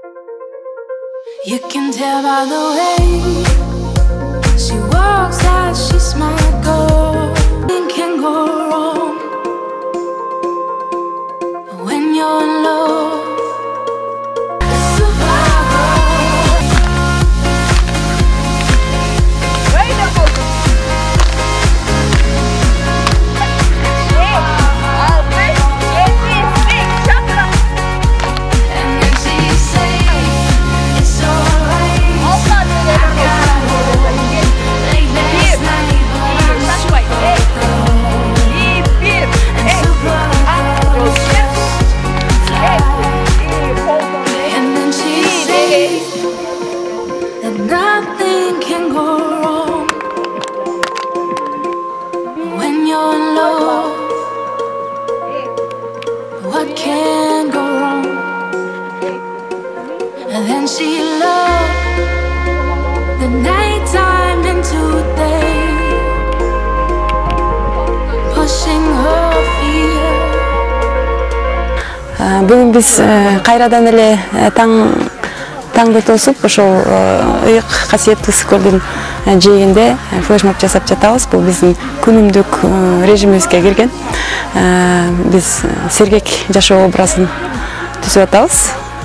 You can tell by the way she walks that she's my girl. Nothing can go wrong when you're in love. Nothing can go wrong when you're in love. What can go wrong? And then she loved the nighttime into day, pushing her fear. Бүгүн биз кайрадан эле таңды тосуп ошол ыйык касиеттүү ысыкөлдүн жээгинде флешмоб жасап жатабыз. Бул биздин күнүмдүк режимибизге кирген. Биз сергек жашоо образын түзүп атабыз.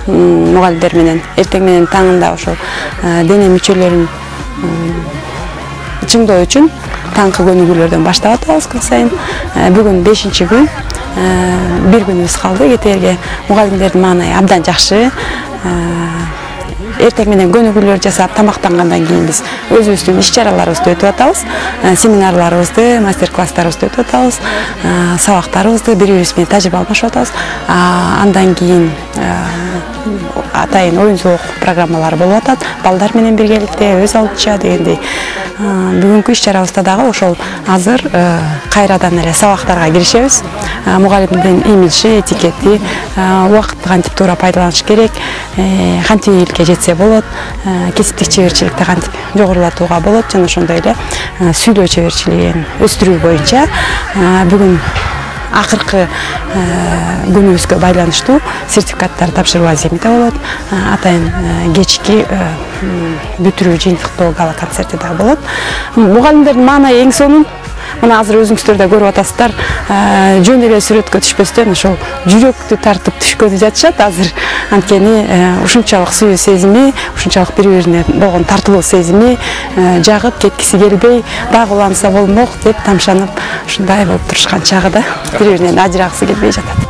Мугалимдер менен эртең менен таңында ошол дене мүчөлөрүн чыңдоо үчүн таңкы көнүгүүлөрдөн баштап атабыз күн сайын. Бүгүн 5-күн. Бир күнүбүз калды кетерге. Мугалимдердин маанайы абдан жакшы. Эртең менен көнүгүүлөр жасап, тамактангандан кийин биз өзүбүздүн иш-чараларыбызды өтүп атабыз. Семинарларыбызды, мастер-класстарыбызды өтүп атабыз. Сабактарыбызды бири-бирибиз менен тажрыйба алмашып атабыз. Андан кийин атайын оюн-зоок программалары болуп атат. Балдар менен биргеликте өз алдынча дегендей. Бүгүнкү иш-чарабызда дагы ошол азыр кайрадан эле сабактарга киришебиз. Мугалимдин имиджи, этикети, убакытты кантип туура пайдаланыш керек, кантип ийгиликке жетсе болот, кесиптик чеберчиликти кантип жогорулатууга болот, жана ошондой эле сүйлөө чеберчилигин өстүрүү боюнча бүгүн акыркы күнүбүзгө байланыштуу сертификаттар тапшыруу аземите болот. Атайын кечки бүтүрүү жыйынтыктоо гала концерти да болот. Мугалимдердин маанайы эң сонун. Мына азыр өзүңүздөр да көрүп атасыздар. Жөн эле сүрөткө түшпөстөн ошол жүрөктү тартып түшкөнү жатышат азыр. Анткени ушунчалык сүйүү сезими, ушунчалык бири-бирине болгон тартылуу сезими жагып кеткиси келбей, дагы уланса болмок деп тамшанып, ушундай болуп турушкан чагы да бири-биринен ажырагысы келбей жатат.